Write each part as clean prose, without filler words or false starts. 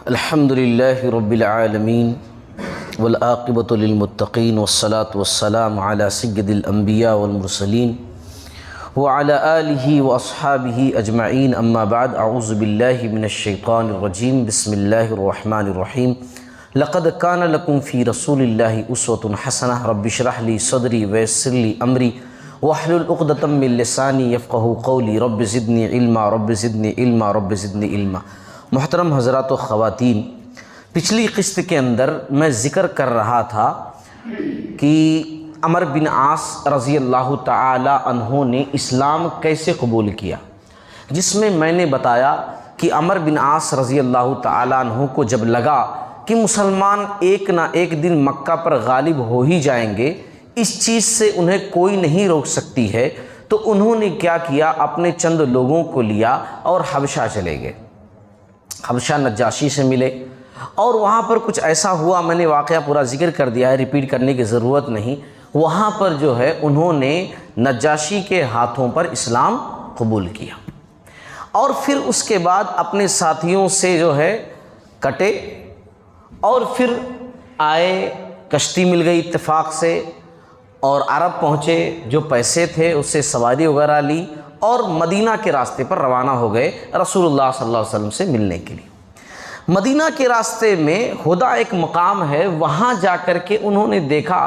الحمد للہ رب العالمین والعاقبۃ للمتقین والصلاة والسلام علی سید الانبیاء والمرسلین وعلی آلہ واصحابہ اجمعین، اما بعد، اعوذ باللہ من الشیطان الرجیم، بسم اللہ الرحمن الرحیم۔ لقد کان لکم فی رسول اللہ اسوۃ حسنہ، رب اشرح لی صدری ویسر لی امری واحلل عقدۃ من لسانی یفقہوا قولی، رب زدنی علما رب زدنی علما رب زدنی علما۔ محترم حضرات و خواتین، پچھلی قسط کے اندر میں ذکر کر رہا تھا کہ عمر بن عاص رضی اللہ تعالی عنہ نے اسلام کیسے قبول کیا، جس میں میں نے بتایا کہ عمر بن عاص رضی اللہ تعالی عنہ کو جب لگا کہ مسلمان ایک نہ ایک دن مکہ پر غالب ہو ہی جائیں گے، اس چیز سے انہیں کوئی نہیں روک سکتی ہے، تو انہوں نے کیا کیا، اپنے چند لوگوں کو لیا اور حبشہ چلے گئے۔ حبشہ نجاشی سے ملے اور وہاں پر کچھ ایسا ہوا، میں نے واقعہ پورا ذکر کر دیا ہے، ریپیٹ کرنے کی ضرورت نہیں۔ وہاں پر جو ہے انہوں نے نجاشی کے ہاتھوں پر اسلام قبول کیا، اور پھر اس کے بعد اپنے ساتھیوں سے جو ہے کٹے، اور پھر آئے، کشتی مل گئی اتفاق سے، اور عرب پہنچے، جو پیسے تھے اس سے سواری وغیرہ لی، اور مدینہ کے راستے پر روانہ ہو گئے رسول اللہ صلی اللہ علیہ وسلم سے ملنے کے لیے۔ مدینہ کے راستے میں ہدا ایک مقام ہے، وہاں جا کر کے انہوں نے دیکھا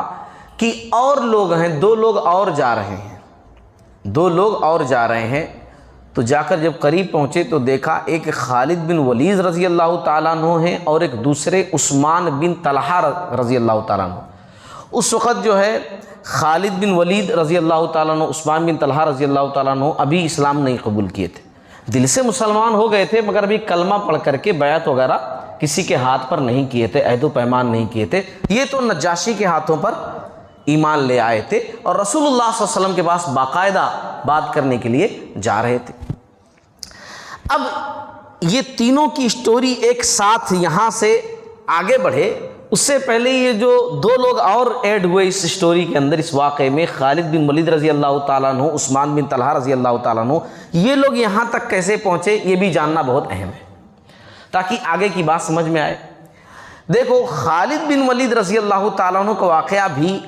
کہ اور لوگ ہیں، دو لوگ اور جا رہے ہیں۔ تو جا کر جب قریب پہنچے تو دیکھا ایک خالد بن ولید رضی اللہ تعالیٰ عنہ ہیں، اور ایک دوسرے عثمان بن طلحہ رضی اللہ تعالیٰ عنہ۔ اس وقت جو ہے خالد بن ولید رضی اللہ تعالیٰ عنہ، عثمان بن طلحہ رضی اللہ تعالیٰ عنہ ابھی اسلام نہیں قبول کیے تھے، دل سے مسلمان ہو گئے تھے، مگر ابھی کلمہ پڑھ کر کے بیعت وغیرہ کسی کے ہاتھ پر نہیں کیے تھے، عہد و پیمان نہیں کیے تھے۔ یہ تو نجاشی کے ہاتھوں پر ایمان لے آئے تھے اور رسول اللہ صلی اللہ علیہ وسلم کے پاس باقاعدہ بات کرنے کے لیے جا رہے تھے۔ اب یہ تینوں کی سٹوری ایک ساتھ یہاں سے آگے بڑھے، اس سے پہلے یہ جو دو لوگ اور ایڈ ہوئے اس سٹوری کے اندر، اس واقعے میں، خالد بن ولید رضی اللہ تعالیٰ عنہ، عثمان بن طلحہ رضی اللہ تعالیٰ عنہ، یہ لوگ یہاں تک کیسے پہنچے، یہ بھی جاننا بہت اہم ہے تاکہ آگے کی بات سمجھ میں آئے۔ دیکھو، خالد بن ولید رضی اللہ تعالیٰ عنہ کا واقعہ بھی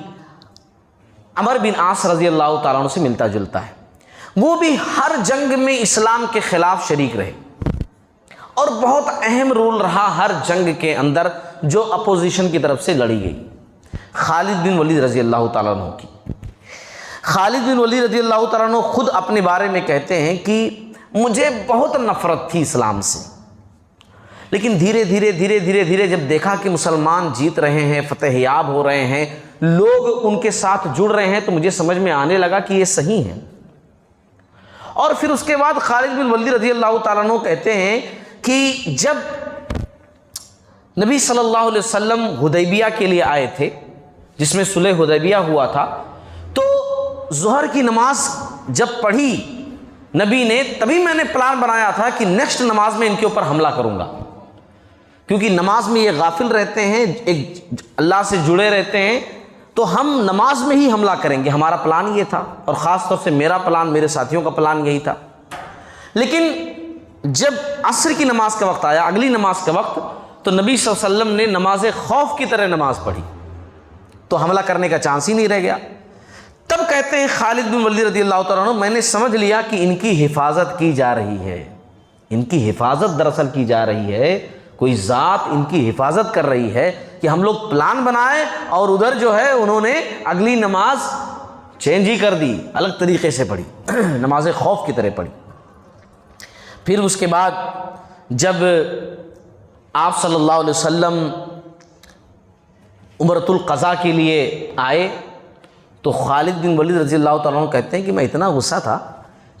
عمر بن عاص رضی اللہ تعالیٰ عنہ سے ملتا جلتا ہے۔ وہ بھی ہر جنگ میں اسلام کے خلاف شریک رہے، اور بہت اہم رول رہا ہر جنگ کے اندر جو اپوزیشن کی طرف سے لڑی گئی، خالد بن ولید رضی اللہ تعالیٰ عنہ کی۔ خالد بن ولید رضی اللہ تعالیٰ عنہ خود اپنے بارے میں کہتے ہیں کہ مجھے بہت نفرت تھی اسلام سے، لیکن دھیرے دھیرے جب دیکھا کہ مسلمان جیت رہے ہیں، فتح یاب ہو رہے ہیں، لوگ ان کے ساتھ جڑ رہے ہیں، تو مجھے سمجھ میں آنے لگا کہ یہ صحیح ہے۔ اور پھر اس کے بعد خالد بن ولید رضی اللہ تعالیٰ عنہ کہتے ہیں کہ جب نبی صلی اللہ علیہ وسلم حدیبیہ کے لیے آئے تھے، جس میں صلح حدیبیہ ہوا تھا، تو ظہر کی نماز جب پڑھی نبی نے، تبھی میں نے پلان بنایا تھا کہ نیکسٹ نماز میں ان کے اوپر حملہ کروں گا، کیونکہ نماز میں یہ غافل رہتے ہیں، ایک اللہ سے جڑے رہتے ہیں، تو ہم نماز میں ہی حملہ کریں گے، ہمارا پلان یہ تھا، اور خاص طور سے میرا پلان، میرے ساتھیوں کا پلان یہی تھا۔ لیکن جب عصر کی نماز کا وقت آیا، اگلی نماز کا وقت، تو نبی صلی اللہ علیہ وسلم نے نماز خوف کی طرح نماز پڑھی، تو حملہ کرنے کا چانس ہی نہیں رہ گیا۔ تب کہتے ہیں خالد بن ولید رضی اللہ تعالیٰ عنہ، میں نے سمجھ لیا کہ ان کی حفاظت کی جا رہی ہے، ان کی حفاظت دراصل کی جا رہی ہے، کوئی ذات ان کی حفاظت کر رہی ہے کہ ہم لوگ پلان بنائے اور ادھر جو ہے انہوں نے اگلی نماز چینج ہی کر دی، الگ طریقے سے پڑھی، نماز خوف کی طرح پڑھی۔ پھر اس کے بعد جب آپ صلی اللہ علیہ وسلم عمرۃ القضاء کے لیے آئے، تو خالد بن ولید رضی اللہ تعالیٰ عنہ کہتے ہیں کہ میں اتنا غصہ تھا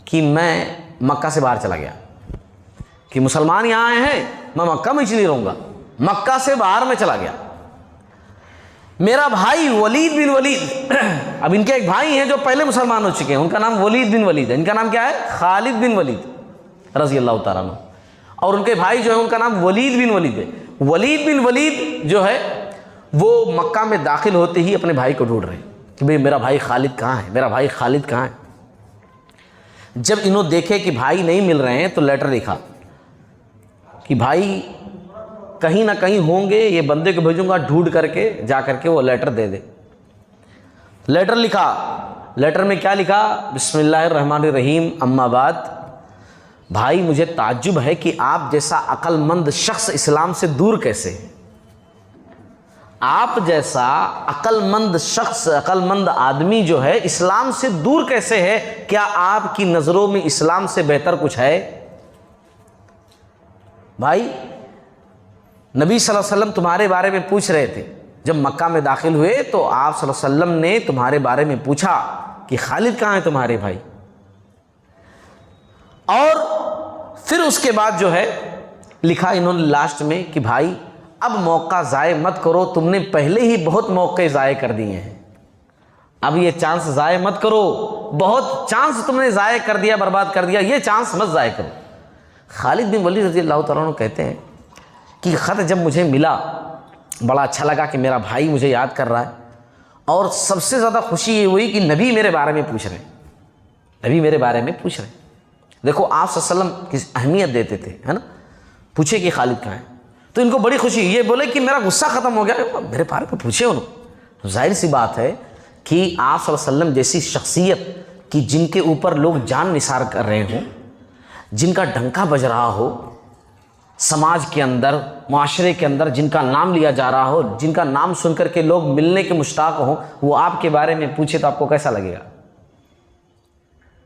کہ میں مکہ سے باہر چلا گیا، کہ مسلمان یہاں آئے ہیں، میں مکہ میں نہیں رہوں گا، مکہ سے باہر میں چلا گیا۔ میرا بھائی ولید بن ولید، اب ان کے ایک بھائی ہیں جو پہلے مسلمان ہو چکے ہیں، ان کا نام ولید بن ولید ہے، ان کا نام کیا ہے؟ خالد بن ولید رضی اللہ تعالیٰ عنہ، اور ان کے بھائی جو ہیں ان کا نام ولید بن ولید ہے۔ ولید بن ولید جو ہے وہ مکہ میں داخل ہوتے ہی اپنے بھائی کو ڈھونڈ رہے ہیں کہ بھئی میرا بھائی خالد کہاں ہے، میرا بھائی خالد کہاں ہے۔ جب انہوں دیکھے کہ بھائی نہیں مل رہے ہیں تو لیٹر لکھا کہ بھائی کہیں نہ کہیں ہوں گے، یہ بندے کو بھیجوں گا ڈھونڈ کر کے، جا کر کے وہ لیٹر دے دے۔ لیٹر لکھا، لیٹر میں کیا لکھا؟ بسم اللہ الرحمن الرحیم، اما بعد، بھائی مجھے تعجب ہے کہ آپ جیسا عقل مند شخص اسلام سے دور کیسے ہے؟ آپ جیسا عقل مند شخص، عقل مند آدمی جو ہے اسلام سے دور کیسے ہے؟ کیا آپ کی نظروں میں اسلام سے بہتر کچھ ہے؟ بھائی نبی صلی اللہ علیہ وسلم تمہارے بارے میں پوچھ رہے تھے، جب مکہ میں داخل ہوئے تو آپ صلی اللہ علیہ وسلم نے تمہارے بارے میں پوچھا کہ خالد کہاں ہے تمہارے بھائی؟ اور پھر اس کے بعد جو ہے لکھا انہوں نے لاسٹ میں کہ بھائی اب موقع ضائع مت کرو، تم نے پہلے ہی بہت موقع ضائع کر دیے ہیں، اب یہ چانس ضائع مت کرو، بہت چانس تم نے ضائع کر دیا، برباد کر دیا، یہ چانس مت ضائع کرو۔ خالد بن ولید رضی اللہ تعالیٰ عنہ کہتے ہیں کہ خط جب مجھے ملا بڑا اچھا لگا کہ میرا بھائی مجھے یاد کر رہا ہے، اور سب سے زیادہ خوشی یہ ہوئی کہ نبی میرے بارے میں پوچھ رہے ہیں، نبی میرے بارے میں پوچھ رہے ہیں۔ دیکھو آپ صلی اللہ علیہ وسلم کی اہمیت دیتے تھے، ہے نا، پوچھے کہ خالد کہاں ہے، تو ان کو بڑی خوشی، یہ بولے کہ میرا غصہ ختم ہو گیا، میرے بارے میں پوچھے انہوں۔ ظاہر سی بات ہے کہ آپ صلی اللہ علیہ وسلم جیسی شخصیت کہ جن کے اوپر لوگ جان نثار کر رہے ہوں، جن کا ڈنکا بج رہا ہو، سماج کے اندر، معاشرے کے اندر جن کا نام لیا جا رہا ہو، جن کا نام سن کر کے لوگ ملنے کے مشتاق ہوں، وہ آپ کے بارے میں پوچھے تو آپ کو کیسا لگے گا؟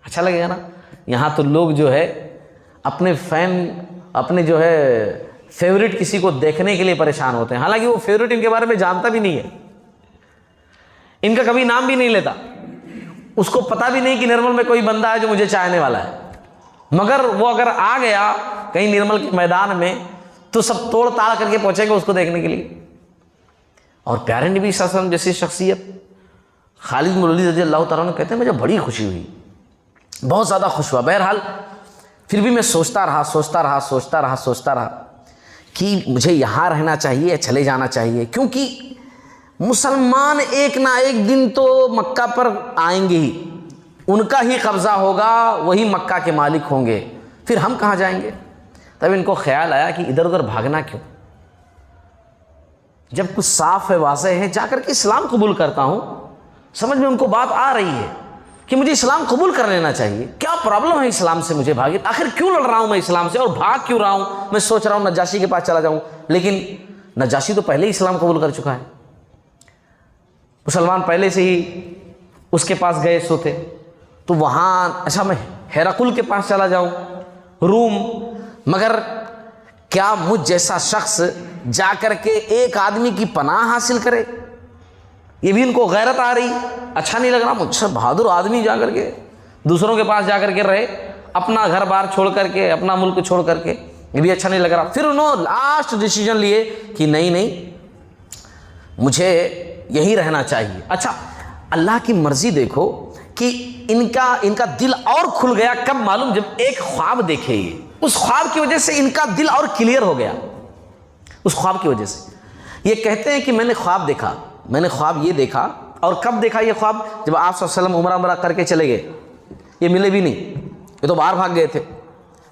اچھا لگے گا نا۔ یہاں تو لوگ جو ہے اپنے اپنے جو ہے فیورٹ کسی کو دیکھنے کے لیے پریشان ہوتے ہیں، حالانکہ وہ فیورٹ ان کے بارے میں جانتا بھی نہیں ہے، ان کا کبھی نام بھی نہیں لیتا، اس کو پتہ بھی نہیں کہ نرمل میں کوئی بندہ ہے جو مجھے چاہنے والا ہے، مگر وہ اگر آ گیا کہیں نرمل کے میدان میں تو سب توڑ تاڑ کر کے پہنچیں گے اس کو دیکھنے کے لیے۔ اور پیارے نبی صلی اللہ علیہ وسلم جیسی شخصیت خالد بن ولید رضی اللہ تعالیٰ عنہ کہتے ہیں مجھے بڑی خوشی ہوئی، بہت زیادہ خوش ہوا۔ بہرحال پھر بھی میں سوچتا رہا کہ مجھے یہاں رہنا چاہیے یا چلے جانا چاہیے، کیونکہ مسلمان ایک نہ ایک دن تو مکہ پر آئیں گے ہی، ان کا ہی قبضہ ہوگا، وہی مکہ کے مالک ہوں گے، پھر ہم کہاں جائیں گے؟ تب ان کو خیال آیا کہ ادھر ادھر بھاگنا کیوں، جب کچھ صاف ہے، واضح ہے، جا کر کے اسلام قبول کرتا ہوں۔ سمجھ میں ان کو بات آ رہی ہے کہ مجھے اسلام قبول کر لینا چاہیے، کیا پرابلم ہے اسلام سے مجھے بھاگے، آخر کیوں لڑ رہا ہوں میں اسلام سے اور بھاگ کیوں رہا ہوں؟ میں سوچ رہا ہوں نجاشی کے پاس چلا جاؤں، لیکن نجاشی تو پہلے ہی اسلام قبول کر چکا ہے، مسلمان پہلے سے ہی اس کے پاس گئے سو تھے، تو وہاں اچھا میں ہیراقل کے پاس چلا جاؤں، روم، مگر کیا مجھ جیسا شخص جا کر کے ایک آدمی کی پناہ حاصل کرے؟ یہ بھی ان کو غیرت آ رہی، اچھا نہیں لگ رہا، مجھ سے بہادر آدمی جا کر کے دوسروں کے پاس جا کر کے رہے، اپنا گھر بار چھوڑ کر کے، اپنا ملک چھوڑ کر کے، یہ بھی اچھا نہیں لگ رہا۔ پھر انہوں نے لاسٹ ڈیسیجن لیے کہ نہیں مجھے یہی رہنا چاہیے۔ اچھا اللہ کی مرضی دیکھو کہ ان کا دل اور کھل گیا، کب معلوم؟ جب ایک خواب دیکھے، یہ اس خواب کی وجہ سے ان کا دل اور کلیئر ہو گیا، اس خواب کی وجہ سے۔ یہ کہتے ہیں کہ میں نے خواب دیکھا، میں نے خواب یہ دیکھا، اور کب دیکھا یہ خواب؟ جب آپ صلی اللہ علیہ وسلم عمرہ کر کے چلے گئے، یہ ملے بھی نہیں، یہ تو باہر بھاگ گئے تھے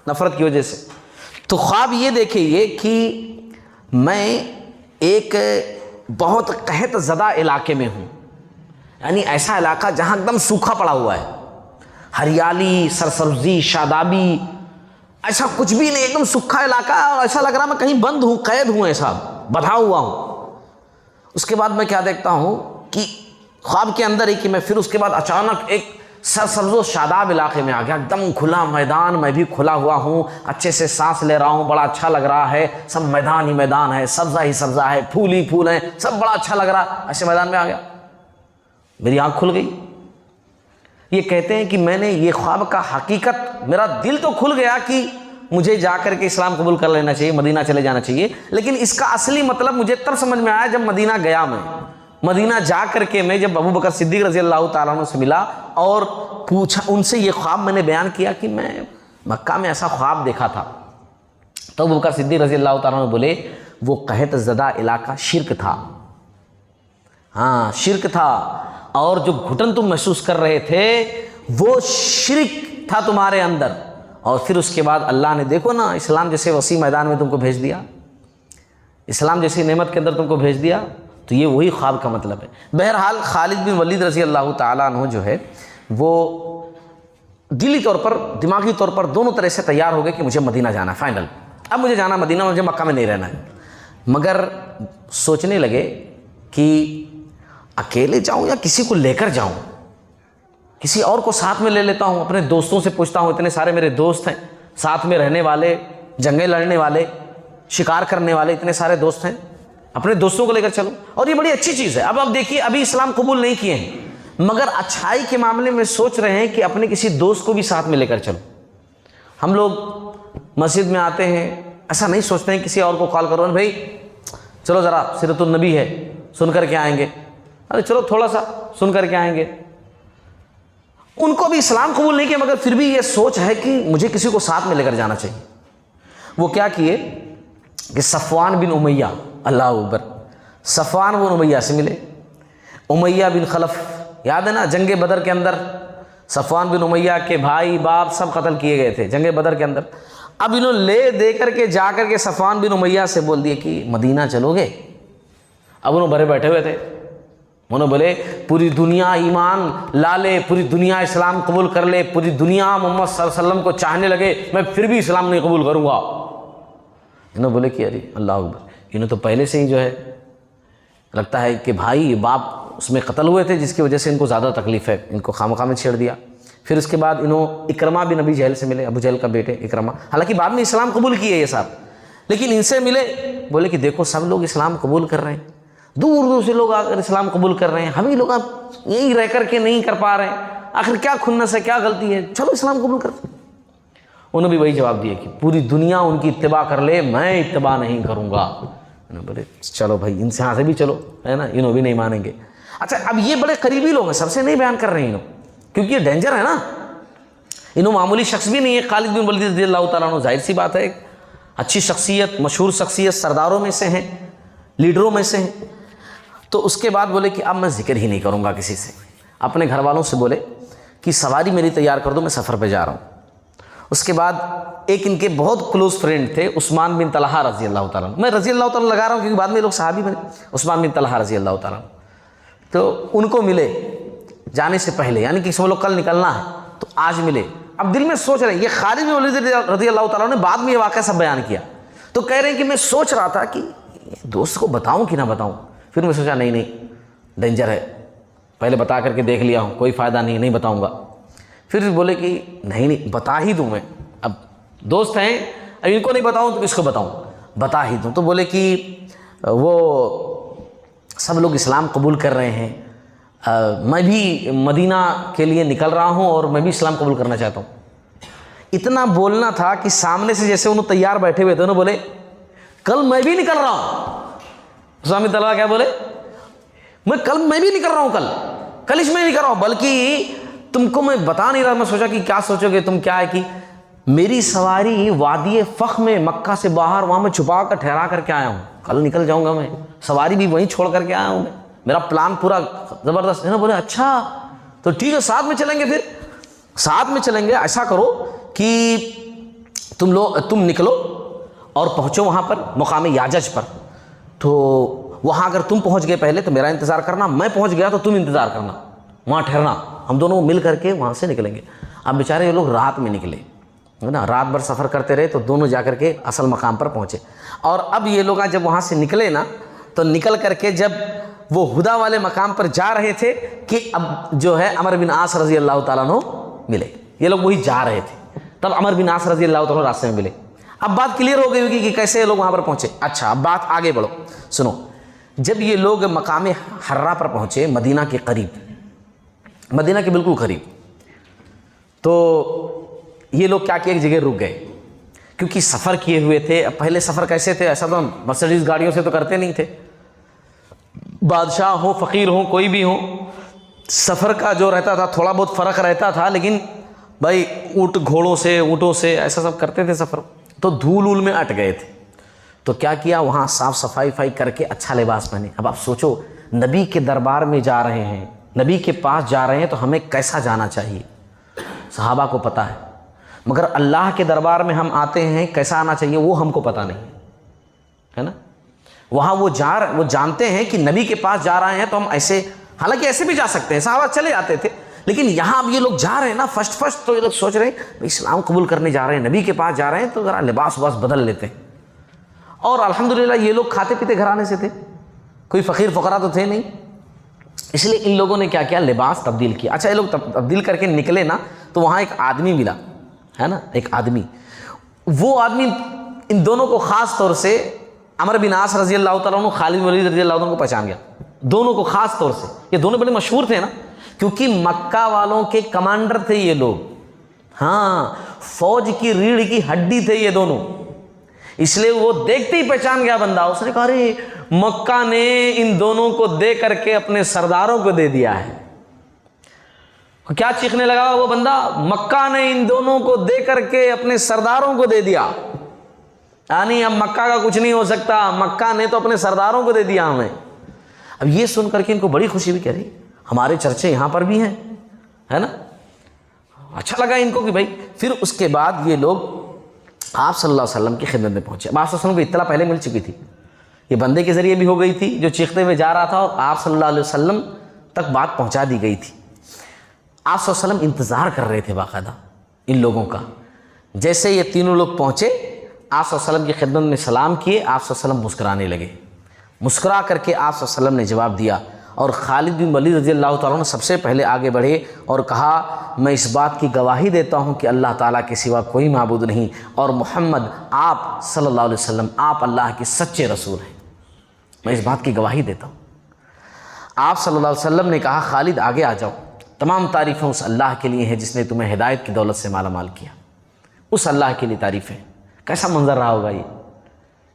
نفرت کی وجہ سے۔ تو خواب یہ دیکھے یہ کہ میں ایک بہت قحط زدہ علاقے میں ہوں، یعنی ایسا علاقہ جہاں ایک دم سوکھا پڑا ہوا ہے، ہریالی، سرسبزی، شادابی، ایسا کچھ بھی نہیں، ایک دم سوکھا علاقہ، اور ایسا لگ رہا میں کہیں بند ہوں، قید ہوں، ایسا بدھا ہوا ہوں۔ اس کے بعد میں کیا دیکھتا ہوں کہ خواب کے اندر ہی کہ میں پھر اس کے بعد اچانک ایک سرسبز و شاداب علاقے میں آ گیا، ایک دم کھلا میدان، میں بھی کھلا ہوا ہوں، اچھے سے سانس لے رہا ہوں، بڑا اچھا لگ رہا ہے، سب میدان ہی میدان ہے، سبزہ ہی سبزہ ہے، پھول ہی پھول ہیں، سب بڑا اچھا لگ رہا، ایسے میدان میں آ گیا، میری آنکھ کھل گئی۔ یہ کہتے ہیں کہ میں نے یہ خواب کا حقیقت، میرا دل تو کھل گیا کہ مجھے جا کر کے اسلام قبول کر لینا چاہیے، مدینہ چلے جانا چاہیے، لیکن اس کا اصلی مطلب مجھے تب سمجھ میں آیا جب مدینہ گیا۔ میں مدینہ جا کر کے میں جب ابو بکر صدیق رضی اللہ تعالیٰ عنہ سے ملا اور پوچھا ان سے، یہ خواب میں نے بیان کیا کہ میں مکہ میں ایسا خواب دیکھا تھا، تو ابو بکر صدیق رضی اللہ تعالیٰ عنہ بولے وہ قحط زدہ علاقہ شرک تھا، ہاں شرک تھا، اور جو گھٹن تم محسوس کر رہے تھے وہ شرک تھا تمہارے اندر، اور پھر اس کے بعد اللہ نے دیکھو نا اسلام جیسے وسیع میدان میں تم کو بھیج دیا۔ اسلام جیسی نعمت کے اندر تم کو بھیج دیا، تو یہ وہی خواب کا مطلب ہے۔ بہرحال خالد بن ولید رضی اللہ تعالیٰ عنہ جو ہے وہ دلی طور پر، دماغی طور پر دونوں طرح سے تیار ہو گئے کہ مجھے مدینہ جانا ہے، فائنل، اب مجھے جانا مدینہ، مجھے مکہ میں نہیں رہنا ہے۔ مگر سوچنے لگے کہ اکیلے جاؤں یا کسی کو لے کر جاؤں، کسی اور کو ساتھ میں لے لیتا ہوں، اپنے دوستوں سے پوچھتا ہوں، اتنے سارے میرے دوست ہیں ساتھ میں رہنے والے، جنگیں لڑنے والے، شکار کرنے والے، اتنے سارے دوست ہیں، اپنے دوستوں کو لے کر چلوں۔ اور یہ بڑی اچھی چیز ہے۔ اب آپ دیکھیے، ابھی اسلام قبول نہیں کیے ہیں مگر اچھائی کے معاملے میں سوچ رہے ہیں کہ اپنے کسی دوست کو بھی ساتھ میں لے کر چلوں۔ ہم لوگ مسجد میں آتے ہیں، ایسا نہیں سوچتے ہیں کسی اور کو کال کرو، بھائی چلو ذرا سیرت النبی ہے سن کر کے آئیں گے، ارے چلو تھوڑا سا سن کر کے آئیں گے۔ ان کو بھی اسلام قبول نہیں کیا مگر پھر بھی یہ سوچ ہے کہ مجھے کسی کو ساتھ میں لے کر جانا چاہیے۔ وہ کیا کیے کہ صفوان بن امیہ، اللہ اکبر، صفوان بن امیہ سے ملے۔ امیہ بن خلف، یاد ہے نا جنگ بدر کے اندر صفوان بن امیہ کے بھائی باپ سب قتل کیے گئے تھے جنگ بدر کے اندر۔ اب انہوں لے دے کر کے جا کر کے صفوان بن امیہ سے بول دیے کہ مدینہ چلو گے۔ اب انہوں بھرے بیٹھے ہوئے تھے، انہوں بولے پوری دنیا ایمان لا لے، پوری دنیا اسلام قبول کر لے، پوری دنیا محمد صلی اللہ علیہ وسلم کو چاہنے لگے، میں پھر بھی اسلام نہیں قبول کروں گا۔ انہوں بولے کہ ارے اللہ اکبر، انہوں تو پہلے سے ہی جو ہے لگتا ہے کہ بھائی باپ اس میں قتل ہوئے تھے جس کی وجہ سے ان کو زیادہ تکلیف ہے، ان کو خامخواہ میں چھیڑ دیا۔ پھر اس کے بعد انہوں اکرمہ بن ابی جہل سے ملے، ابو جہل کا بیٹے اکرمہ، حالانکہ بعد میں اسلام قبول کیے یہ صاحب، لیکن ان سے ملے، بولے کہ دیکھو سب لوگ اسلام قبول کر رہے ہیں، دور دور سے لوگ آ کر اسلام قبول کر رہے ہیں، ہم ہی لوگ اب یہیں رہ کر کے نہیں کر پا رہے ہیں، آخر کیا کھنس ہے، کیا غلطی ہے، چلو اسلام قبول کرتے ہیں۔ انہوں نے بھی وہی جواب دیا کہ پوری دنیا ان کی اتباع کر لے، میں اتباع نہیں کروں گا۔ انہوں نے بولے چلو بھائی ان سے یہاں سے بھی چلو، ہے نا، انہوں بھی نہیں مانیں گے۔ اچھا اب یہ بڑے قریبی لوگ ہیں، سب سے نہیں بیان کر رہے ہیں انہوں، کیونکہ یہ ڈینجر ہے نا، انہوں معمولی شخص بھی نہیں ہے۔ خالد بن ولید رضی اللہ تعالیٰ عنہ ظاہر سی بات ہے ایک اچھی شخصیت، مشہور شخصیت، سرداروں میں سے ہیں، لیڈروں میں سے ہیں۔ تو اس کے بعد بولے کہ اب میں ذکر ہی نہیں کروں گا کسی سے، اپنے گھر والوں سے بولے کہ سواری میری تیار کر دو، میں سفر پہ جا رہا ہوں۔ اس کے بعد ایک ان کے بہت کلوز فرینڈ تھے عثمان بن طلحہ رضی اللہ تعالیٰ عنہ، میں رضی اللہ تعالیٰ لگا رہا ہوں کیونکہ بعد میں لوگ صحابی بنے، عثمان بن طلحہ رضی اللہ تعالیٰ عنہ، تو ان کو ملے جانے سے پہلے، یعنی کہ سب لوگ کل نکلنا ہے تو آج ملے۔ اب دل میں سوچ رہے ہیں، یہ خالد بن ولید رضی اللہ تعالیٰ نے بعد میں یہ واقعہ سب بیان کیا، تو کہہ رہے ہیں کہ میں سوچ رہا تھا کہ دوست کو بتاؤں کہ نہ بتاؤں، پھر میں سوچا نہیں ڈینجر ہے، پہلے بتا کر کے دیکھ لیا ہوں، کوئی فائدہ نہیں بتاؤں گا۔ پھر بولے کہ نہیں بتا ہی دوں، میں اب دوست ہیں، اب ان کو نہیں بتاؤں تو کس کو بتاؤں، بتا ہی دوں۔ تو بولے کہ وہ سب لوگ اسلام قبول کر رہے ہیں، میں بھی مدینہ کے لیے نکل رہا ہوں اور میں بھی اسلام قبول کرنا چاہتا ہوں۔ اتنا بولنا تھا کہ سامنے سے جیسے انہوں تیار بیٹھے ہوئے تھے، انہوں بولے کل میں بھی نکل رہا ہوں۔ اسلامی طلبہ کیا بولے، میں بھی نکل رہا ہوں، کل اس میں نہیں کر رہا ہوں، بلکہ تم کو میں بتا نہیں رہا۔ میں سوچا کہ کیا سوچو گے تم، کیا ہے کہ میری سواری وادی فخ میں مکہ سے باہر وہاں میں چھپا کر ٹھہرا کر کے آیا ہوں، کل نکل جاؤں گا، میں سواری بھی وہیں چھوڑ کر کے آیا ہوں، میرا پلان پورا زبردست ہے نا۔ بولے اچھا تو ٹھیک ہے، ساتھ میں چلیں گے، پھر ساتھ میں چلیں گے۔ ایسا کرو کہ تم نکلو اور پہنچو وہاں پر مقام یاجج پر، تو وہاں اگر تم پہنچ گئے پہلے تو میرا انتظار کرنا، میں پہنچ گیا تو تم انتظار کرنا، وہاں ٹھہرنا، ہم دونوں مل کر کے وہاں سے نکلیں گے۔ اب بیچارے یہ لوگ رات میں نکلے ہے نا، رات بھر سفر کرتے رہے تو دونوں جا کر کے اصل مقام پر پہنچے۔ اور اب یہ لوگ جب وہاں سے نکلے نا، تو نکل کر کے جب وہ ہدا والے مقام پر جا رہے تھے کہ اب جو ہے عمر بن عاص رضی اللہ تعالیٰ عنہ ملے، یہ لوگ وہی جا رہے تھے، تب عمر بن عاص رضی اللہ تعالیٰ عنہ راستے میں ملے۔ اب بات کلیئر ہو گئی ہوگی کہ کیسے یہ لوگ وہاں پر پہنچے۔ اچھا اب بات آگے بڑھو، سنو۔ جب یہ لوگ مقام حرہ پر پہنچے، مدینہ کے قریب، مدینہ کے بالکل قریب، تو یہ لوگ کیا کیا، ایک جگہ رک گئے، کیونکہ سفر کیے ہوئے تھے۔ اب پہلے سفر کیسے تھے، ایسا تو مرسڈیز گاڑیوں سے تو کرتے نہیں تھے، بادشاہ ہوں فقیر ہوں کوئی بھی ہوں، سفر کا جو رہتا تھا تھوڑا بہت فرق رہتا تھا، لیکن بھائی اونٹوں سے ایسا سب کرتے تھے سفر، تو دھول وول میں اٹ گئے تھے۔ تو کیا کیا، وہاں صاف صفائی کر کے اچھا لباس پہنے۔ اب آپ سوچو، نبی کے دربار میں جا رہے ہیں، نبی کے پاس جا رہے ہیں، تو ہمیں کیسا جانا چاہیے، صحابہ کو پتہ ہے، مگر اللہ کے دربار میں ہم آتے ہیں کیسا آنا چاہیے وہ ہم کو پتہ نہیں ہے نا۔ وہاں وہ جانتے ہیں کہ نبی کے پاس جا رہے ہیں تو ہم ایسے، حالانکہ ایسے بھی جا سکتے ہیں، صحابہ چلے جاتے تھے، لیکن یہاں اب یہ لوگ جا رہے ہیں نا فرسٹ تو یہ لوگ سوچ رہے ہیں اسلام قبول کرنے جا رہے ہیں، نبی کے پاس جا رہے ہیں تو ذرا لباس بدل لیتے ہیں۔ اور الحمدللہ یہ لوگ کھاتے پیتے گھرانے سے تھے، کوئی فقیر فقراء تو تھے نہیں، اس لیے ان لوگوں نے کیا کیا، لباس تبدیل کیا۔ اچھا یہ لوگ تبدیل کر کے نکلے نا تو وہاں ایک آدمی ملا ہے نا، ایک آدمی، وہ آدمی ان دونوں کو خاص طور سے عمرو بن عاص رضی اللہ تعالیٰ عنہ، خالد بن ولید رضی اللہ عنہ کو پہچان گیا، دونوں کو خاص طور سے۔ یہ دونوں بڑے مشہور تھے نا، کیونکہ مکہ والوں کے کمانڈر تھے یہ لوگ، ہاں فوج کی ریڑھ کی ہڈی تھے یہ دونوں، اس لیے وہ دیکھتے ہی پہچان گیا بندہ، اس نے کہا ارے مکہ نے ان دونوں کو دے کر کے اپنے سرداروں کو دے دیا ہے۔ کیا چیخنے لگا وہ بندہ، مکہ نے ان دونوں کو دے کر کے اپنے سرداروں کو دے دیا، یعنی اب مکہ کا کچھ نہیں ہو سکتا، مکہ نے تو اپنے سرداروں کو دے دیا ہمیں۔ اب یہ سن کر کے ان کو بڑی خوشی بھی، کہہ رہی ہمارے چرچے یہاں پر بھی ہیں، ہے نا، اچھا لگا ان کو کہ بھائی۔ پھر اس کے بعد یہ لوگ آپ صلی اللہ علیہ وسلم کی خدمت میں پہنچے۔ آپ صلی اللہ علیہ وسلم کو اطلاع پہلے مل چکی تھی، یہ بندے کے ذریعے بھی ہو گئی تھی جو چیختے ہوئے جا رہا تھا، اور آپ صلی اللہ علیہ وسلم تک بات پہنچا دی گئی تھی۔ آپ صلی اللہ علیہ وسلم انتظار کر رہے تھے باقاعدہ ان لوگوں کا۔ جیسے یہ تینوں لوگ پہنچے، آپ صلی اللہ علیہ وسلم کی خدمت میں سلام کیے، آپ صلی اللہ علیہ وسلم مسکرانے لگے، مسکرا کر کے آپ صلی اللہ علیہ وسلم نے جواب دیا، اور خالد بن ولید رضی اللہ تعالیٰ عنہ سب سے پہلے آگے بڑھے اور کہا میں اس بات کی گواہی دیتا ہوں کہ اللہ تعالیٰ کے سوا کوئی معبود نہیں، اور محمد آپ صلی اللہ علیہ وسلم آپ اللہ کے سچے رسول ہیں، میں اس بات کی گواہی دیتا ہوں۔ آپ صلی اللہ علیہ وسلم نے کہا خالد آگے آ جاؤ، تمام تعریفیں اس اللہ کے لیے ہیں جس نے تمہیں ہدایت کی دولت سے مالا مال کیا، اس اللہ کے لیے تعریفیں۔ کیسا منظر رہا ہوگا یہ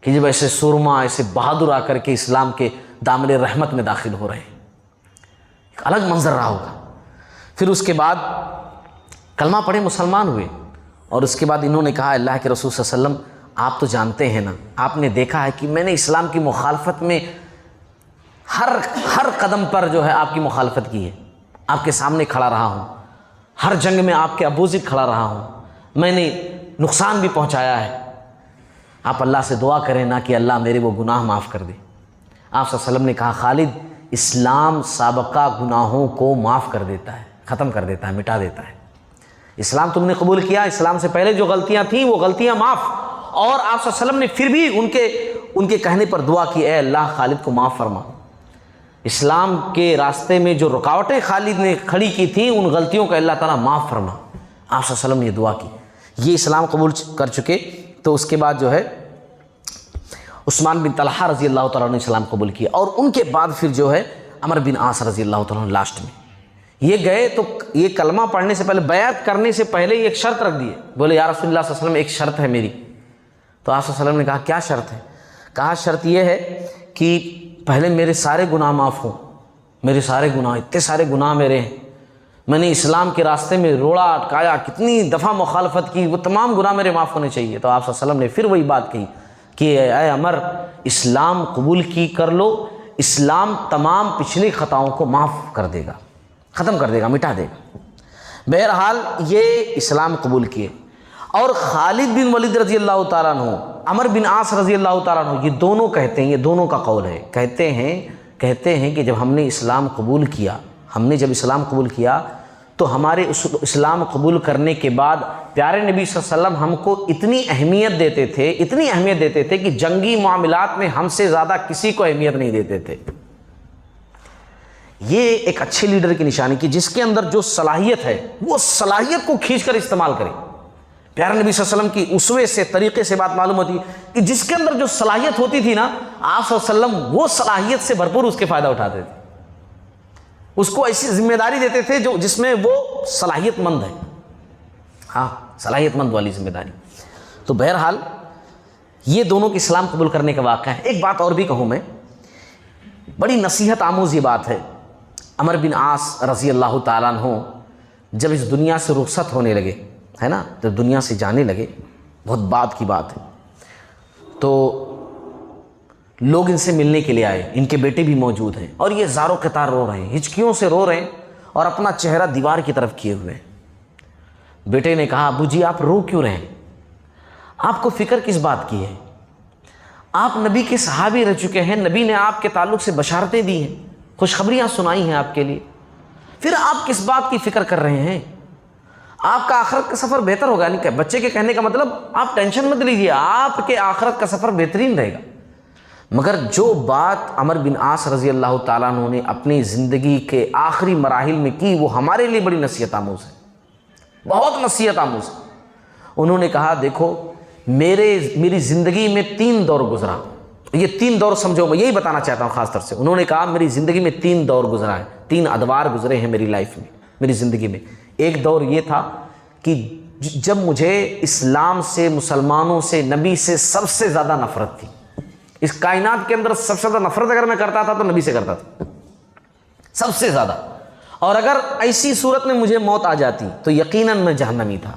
کہ جب ایسے سرما، ایسے بہادر آ کر کے اسلام کے دامن رحمت میں داخل ہو رہے ہیں، ایک الگ منظر رہا ہوگا۔ پھر اس کے بعد کلمہ پڑھے، مسلمان ہوئے، اور اس کے بعد انہوں نے کہا اللہ کے رسول صلی اللہ علیہ وسلم آپ تو جانتے ہیں نا، آپ نے دیکھا ہے کہ میں نے اسلام کی مخالفت میں ہر قدم پر جو ہے آپ کی مخالفت کی ہے، آپ کے سامنے کھڑا رہا ہوں، ہر جنگ میں آپ کے اپوزٹ کھڑا رہا ہوں، میں نے نقصان بھی پہنچایا ہے، آپ اللہ سے دعا کریں نا کہ اللہ میرے وہ گناہ معاف کر دے۔ آپ صلی اللہ علیہ وسلم نے کہا خالد اسلام سابقہ گناہوں کو معاف کر دیتا ہے، ختم کر دیتا ہے، مٹا دیتا ہے۔ اسلام تم نے قبول کیا، اسلام سے پہلے جو غلطیاں تھیں وہ غلطیاں معاف، اور آپ صلی اللہ علیہ وسلم نے پھر بھی ان کے کہنے پر دعا کی اے اللہ خالد کو معاف فرما۔ اسلام کے راستے میں جو رکاوٹیں خالد نے کھڑی کی تھیں ان غلطیوں کا اللہ تعالیٰ معاف فرما۔ آپ صلی اللہ علیہ وسلم نے یہ دعا کی، یہ اسلام قبول کر چکے۔ تو اس کے بعد جو ہے عثمان بن طلحہ رضی اللہ تعالیٰ نے اسلام قبول کیا، اور ان کے بعد پھر جو ہے عمرو بن عاص رضی اللہ تعالیٰ لاسٹ میں یہ گئے۔ تو یہ کلمہ پڑھنے سے پہلے، بیعت کرنے سے پہلے ایک شرط رکھ دیے، بولے یا رسول اللہ صلی اللہ علیہ وسلم ایک شرط ہے میری۔ تو آپ صلی اللہ علیہ وسلم نے کہا کیا شرط ہے؟ کہا شرط یہ ہے کہ پہلے میرے سارے گناہ معاف ہوں، میرے سارے گناہ، اتنے سارے گناہ میرے ہیں، میں نے اسلام کے راستے میں روڑا اٹکایا، کتنی دفعہ مخالفت کی، وہ تمام گناہ میرے معاف ہونے چاہیے۔ تو آپ صلی اللہ علیہ وسلم نے پھر وہی بات کہی کہ اے عمر اسلام قبول کی کر لو، اسلام تمام پچھلی خطاؤں کو معاف کر دے گا، ختم کر دے گا، مٹا دے گا۔ بہرحال یہ اسلام قبول کیے، اور خالد بن ولید رضی اللہ تعالیٰ عنہ، عمرو بن عاص رضی اللہ تعالیٰ عنہ، یہ دونوں کہتے ہیں، یہ دونوں کا قول ہے، کہتے ہیں کہ جب ہم نے اسلام قبول کیا، جب اسلام قبول کیا تو ہمارے اسلام قبول کرنے کے بعد پیارے نبی صلی اللہ علیہ وسلم ہم کو اتنی اہمیت دیتے تھے کہ جنگی معاملات میں ہم سے زیادہ کسی کو اہمیت نہیں دیتے تھے۔ یہ ایک اچھے لیڈر کی نشانی کی جس کے اندر جو صلاحیت ہے وہ صلاحیت کو کھینچ کر استعمال کرے۔ پیارے نبی صلی اللہ علیہ وسلم کی اسوے سے، طریقے سے بات معلوم ہوتی کہ جس کے اندر جو صلاحیت ہوتی تھی نا، آپ صلی اللہ علیہ وسلم وہ صلاحیت سے بھرپور اس کے فائدہ اٹھاتے تھے، اس کو ایسی ذمہ داری دیتے تھے جس میں وہ صلاحیت مند ہے، ہاں صلاحیت مند والی ذمہ داری۔ تو بہرحال یہ دونوں کی اسلام قبول کرنے کا واقعہ ہے۔ ایک بات اور بھی کہوں میں، بڑی نصیحت آموز یہ بات ہے، عمرو بن عاص رضی اللہ تعالیٰ عنہ جب اس دنیا سے رخصت ہونے لگے، ہے نا، تو دنیا سے جانے لگے، بہت بعد کی بات ہے، تو لوگ ان سے ملنے کے لیے آئے، ان کے بیٹے بھی موجود ہیں، اور یہ زار و قطار رو رہے ہیں، ہچکیوں سے رو رہے ہیں، اور اپنا چہرہ دیوار کی طرف کیے ہوئے ہیں۔ بیٹے نے کہا ابو جی آپ رو کیوں رہے ہیں، آپ کو فکر کس بات کی ہے؟ آپ نبی کے صحابی رہ چکے ہیں، نبی نے آپ کے تعلق سے بشارتیں دی ہیں، خوشخبریاں سنائی ہیں آپ کے لیے، پھر آپ کس بات کی فکر کر رہے ہیں؟ آپ کا آخرت کا سفر بہتر ہوگا. نہیں کہ بچے کے کہنے کا مطلب آپ ٹینشن مت لیجیے، آپ کے آخرت کا سفر بہترین رہے گا. مگر جو بات عمر بن عاص رضی اللہ تعالیٰ عنہ نے اپنی زندگی کے آخری مراحل میں کی، وہ ہمارے لیے بڑی نصیحت آموز ہے، بہت نصیحت آموز. انہوں نے کہا دیکھو میری زندگی میں 3 دور گزرا. یہ 3 دور سمجھو، میں یہی بتانا چاہتا ہوں خاص طور سے. انہوں نے کہا میری زندگی میں 3 دور گزرا ہے، 3 ادوار گزرے ہیں میری لائف میں، میری زندگی میں. ایک دور یہ تھا کہ جب مجھے اسلام سے، مسلمانوں سے، نبی سے سب سے زیادہ نفرت تھی. اس کائنات کے اندر سب سے زیادہ نفرت اگر میں کرتا تھا تو نبی سے کرتا تھا، سب سے زیادہ. اور اگر ایسی صورت میں مجھے موت آ جاتی تو یقیناً میں جہنمی تھا.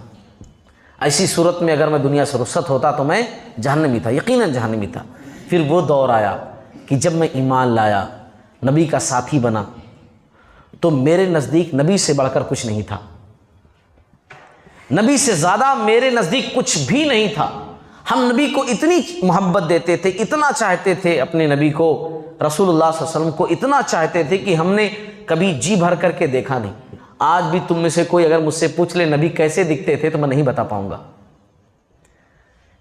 ایسی صورت میں اگر میں دنیا سے رخصت ہوتا تو میں جہنمی تھا، یقیناً جہنمی تھا. پھر وہ دور آیا کہ جب میں ایمان لایا، نبی کا ساتھی بنا، تو میرے نزدیک نبی سے بڑھ کر کچھ نہیں تھا، نبی سے زیادہ میرے نزدیک کچھ بھی نہیں تھا. ہم نبی کو اتنی محبت دیتے تھے، اتنا چاہتے تھے اپنے نبی کو، رسول اللہ صلی اللہ علیہ وسلم کو اتنا چاہتے تھے کہ ہم نے کبھی جی بھر کر کے دیکھا نہیں. آج بھی تم میں سے کوئی اگر مجھ سے پوچھ لے نبی کیسے دکھتے تھے تو میں نہیں بتا پاؤں گا.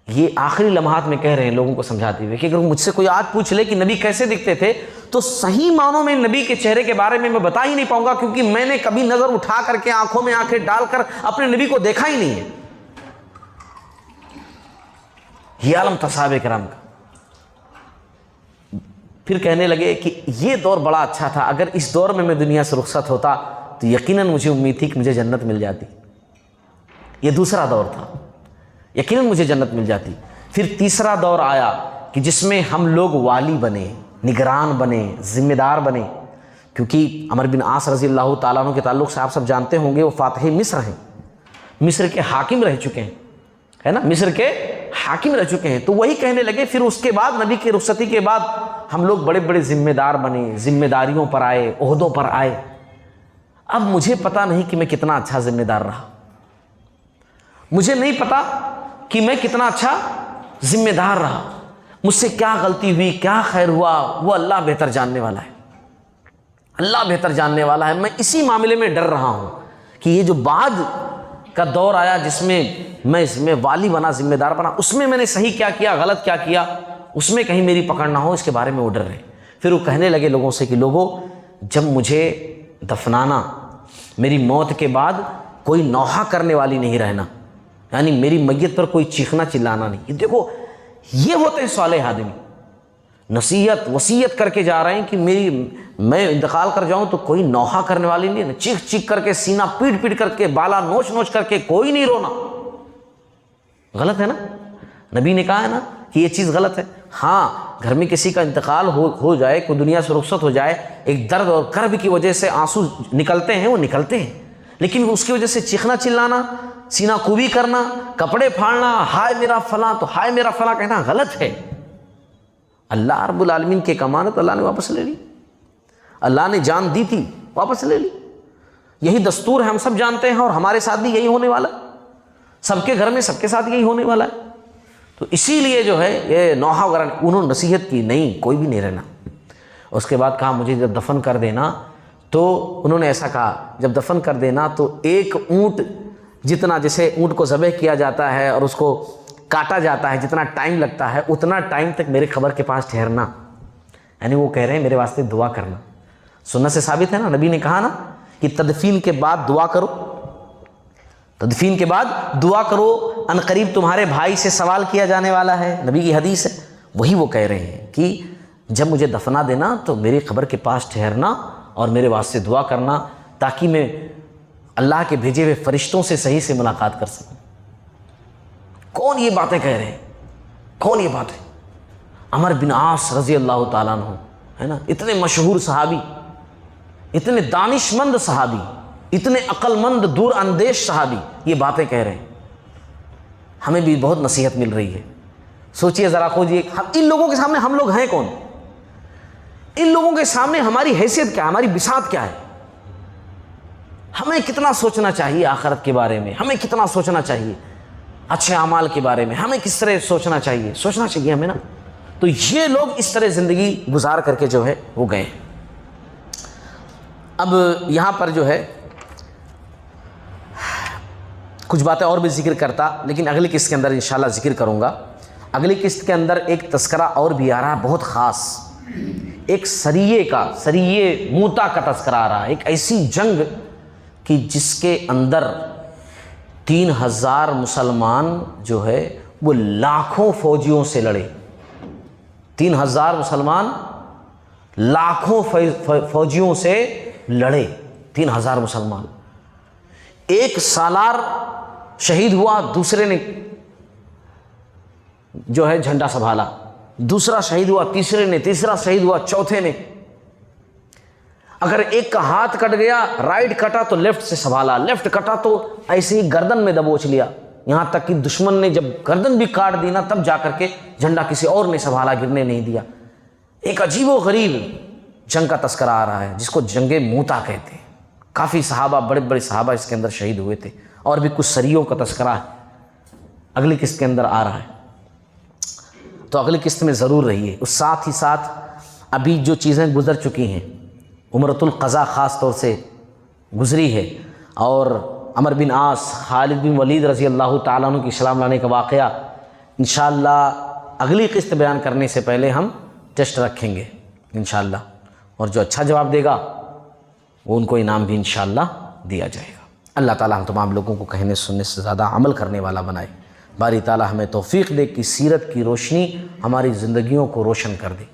یہ آخری لمحات میں کہہ رہے ہیں لوگوں کو سمجھاتے ہوئے کہ اگر مجھ سے کوئی آج پوچھ لے کہ نبی کیسے دکھتے تھے تو صحیح معنوں میں نبی کے چہرے کے بارے میں بتا ہی نہیں پاؤں گا، کیونکہ میں نے کبھی نظر اٹھا کر کے آنکھوں میں آنکھیں ڈال کر اپنے نبی کو دیکھا ہی نہیں ہے. یہ عالم تھا صحابہ کرام کا. پھر کہنے لگے کہ یہ دور بڑا اچھا تھا، اگر اس دور میں دنیا سے رخصت ہوتا تو یقیناً مجھے امید تھی کہ مجھے جنت مل جاتی. یہ دوسرا دور تھا، یقیناً مجھے جنت مل جاتی. پھر تیسرا دور آیا کہ جس میں ہم لوگ والی بنے، نگران بنے، ذمہ دار بنے. کیونکہ عمر بن عاص رضی اللہ تعالیٰ عنہ کے تعلق سے آپ سب جانتے ہوں گے، وہ فاتح مصر ہیں، مصر کے حاکم رہ چکے ہیں، ہے نا، مصر کے حاکم رہ چکے ہیں. تو وہی کہنے لگے پھر اس کے بعد نبی کی رخصتی کے بعد ہم لوگ بڑے بڑے ذمہ دار بنے، ذمہ داریوں پر آئے، عہدوں پر آئے. اب مجھے پتا نہیں کہ میں کتنا اچھا ذمہ دار رہا، مجھے نہیں پتا کہ میں کتنا اچھا ذمہ دار رہا. مجھ سے کیا غلطی ہوئی، کیا خیر ہوا، وہ اللہ بہتر جاننے والا ہے، اللہ بہتر جاننے والا ہے. میں اسی معاملے میں ڈر رہا ہوں کہ یہ جو بعد کا دور آیا جس میں میں اس میں والی بنا، ذمہ دار بنا، اس میں میں نے صحیح کیا کیا، غلط کیا کیا، اس میں کہیں میری پکڑ نہ ہو، اس کے بارے میں وہ ڈر رہے. پھر وہ کہنے لگے لوگوں سے کہ لوگوں، جب مجھے دفنانا، میری موت کے بعد کوئی نوحہ کرنے والی نہیں رہنا، یعنی میری میت پر کوئی چیخنا چلانا نہیں. دیکھو یہ ہوتے ہیں صالح آدمی، نصیحت وصیت کر کے جا رہے ہیں کہ میں انتقال کر جاؤں تو کوئی نوحہ کرنے والی نہیں، چیخ چیخ کر کے، سینہ پیٹ پیٹ کر کے، بالا نوچ نوچ کر کے، کوئی نہیں رونا. غلط ہے نا، نبی نے کہا ہے نا کہ یہ چیز غلط ہے. ہاں گھر میں کسی کا انتقال ہو جائے، کوئی دنیا سے رخصت ہو جائے، ایک درد اور کرب کی وجہ سے آنسو نکلتے ہیں، وہ نکلتے ہیں، لیکن اس کی وجہ سے چیخنا چلانا، سینہ کوبی کرنا، کپڑے پھاڑنا، ہائے میرا فلاں، تو ہائے میرا فلاں کہنا غلط ہے. اللہ رب العالمین کی امانت اللہ نے واپس لے لی، اللہ نے جان دی تھی واپس لے لی. یہی دستور ہے، ہم سب جانتے ہیں، اور ہمارے ساتھ بھی یہی ہونے والا ہے، سب کے گھر میں سب کے ساتھ یہی ہونے والا ہے. تو اسی لیے جو ہے یہ نوحہ وغیرہ انہوں نے نصیحت کی، نہیں کوئی بھی نہیں رہنا. اس کے بعد کہا مجھے جب دفن کر دینا، تو انہوں نے ایسا کہا جب دفن کر دینا تو ایک اونٹ جتنا، جیسے اونٹ کو ذبح کیا جاتا ہے اور اس کو کاٹا جاتا ہے، جتنا ٹائم لگتا ہے اتنا ٹائم تک میرے قبر کے پاس ٹھہرنا. یعنی وہ کہہ رہے ہیں میرے واسطے دعا کرنا. سنت سے ثابت ہے نا، نبی نے کہا نا کہ تدفین کے بعد دعا کرو، تدفین کے بعد دعا کرو، ان قریب تمہارے بھائی سے سوال کیا جانے والا ہے، نبی کی حدیث ہے. وہی وہ کہہ رہے ہیں کہ جب مجھے دفنا دینا تو میری قبر کے پاس ٹھہرنا اور میرے واسطے دعا کرنا، تاکہ میں اللہ کے بھیجے ہوئے فرشتوں سے صحیح سے ملاقات کر سکوں. کون یہ باتیں کہہ رہے ہیں؟ کون یہ باتیں؟ عمر بن عاص رضی اللہ تعالیٰ عنہ، ہے نا، اتنے مشہور صحابی، اتنے دانش مند صحابی، اتنے عقل مند دور اندیش صحابی یہ باتیں کہہ رہے ہیں. ہمیں بھی بہت نصیحت مل رہی ہے. سوچئے ذرا خود، ہم ان لوگوں کے سامنے ہم لوگ ہیں کون؟ ان لوگوں کے سامنے ہماری حیثیت کیا ہے، ہماری بساط کیا ہے؟ ہمیں کتنا سوچنا چاہیے آخرت کے بارے میں، ہمیں کتنا سوچنا چاہیے اچھے اعمال کے بارے میں، ہمیں کس طرح سوچنا چاہیے ہمیں نا. تو یہ لوگ اس طرح زندگی گزار کر کے جو ہے وہ گئے۔ اب یہاں پر جو ہے کچھ باتیں اور بھی ذکر کرتا، لیکن اگلی قسط کے اندر انشاءاللہ ذکر کروں گا۔ اگلی قسط کے اندر ایک تذکرہ اور بھی آ رہا ہے بہت خاص، ایک سریے موتا کا تذکرہ آ رہا ہے، ایک ایسی جنگ کہ جس کے اندر 3000 مسلمان جو ہے وہ لاکھوں فوجیوں سے لڑے۔ 3000 مسلمان لاکھوں فوجیوں سے لڑے، 3000 مسلمان۔ ایک سالار شہید ہوا، دوسرے نے جو ہے جھنڈا سنبھالا، دوسرا شہید ہوا تیسرے نے، تیسرا شہید ہوا چوتھے نے۔ اگر ایک کا ہاتھ کٹ گیا، رائٹ کٹا تو لیفٹ سے سنبھالا، لیفٹ کٹا تو ایسے ہی گردن میں دبوچ لیا، یہاں تک کہ دشمن نے جب گردن بھی کاٹ دی نا تب جا کر کے جھنڈا کسی اور نے سنبھالا، گرنے نہیں دیا۔ ایک عجیب و غریب جنگ کا تذکرہ آ رہا ہے جس کو جنگ موتا کہتے ہیں۔ کافی صحابہ، بڑے بڑے صحابہ اس کے اندر شہید ہوئے تھے، اور بھی کچھ سریوں کا تذکرہ ہے اگلی قسط کے اندر آ رہا ہے، تو اگلی قسط میں ضرور رہیے۔ اس ساتھ ہی ساتھ ابھی جو چیزیں گزر چکی ہیں، عمرۃ القضا خاص طور سے گزری ہے، اور عمر بن عاص، خالد بن ولید رضی اللہ تعالیٰ عنہ کی اسلام لانے کا واقعہ انشاءاللہ اگلی قسط بیان کرنے سے پہلے ہم ٹیسٹ رکھیں گے انشاءاللہ، اور جو اچھا جواب دے گا وہ ان کو انعام بھی انشاءاللہ دیا جائے گا۔ اللہ تعالیٰ ہم تمام لوگوں کو کہنے سننے سے زیادہ عمل کرنے والا بنائے۔ باری تعالیٰ ہمیں توفیق دے کہ سیرت کی روشنی ہماری زندگیوں کو روشن کر دے۔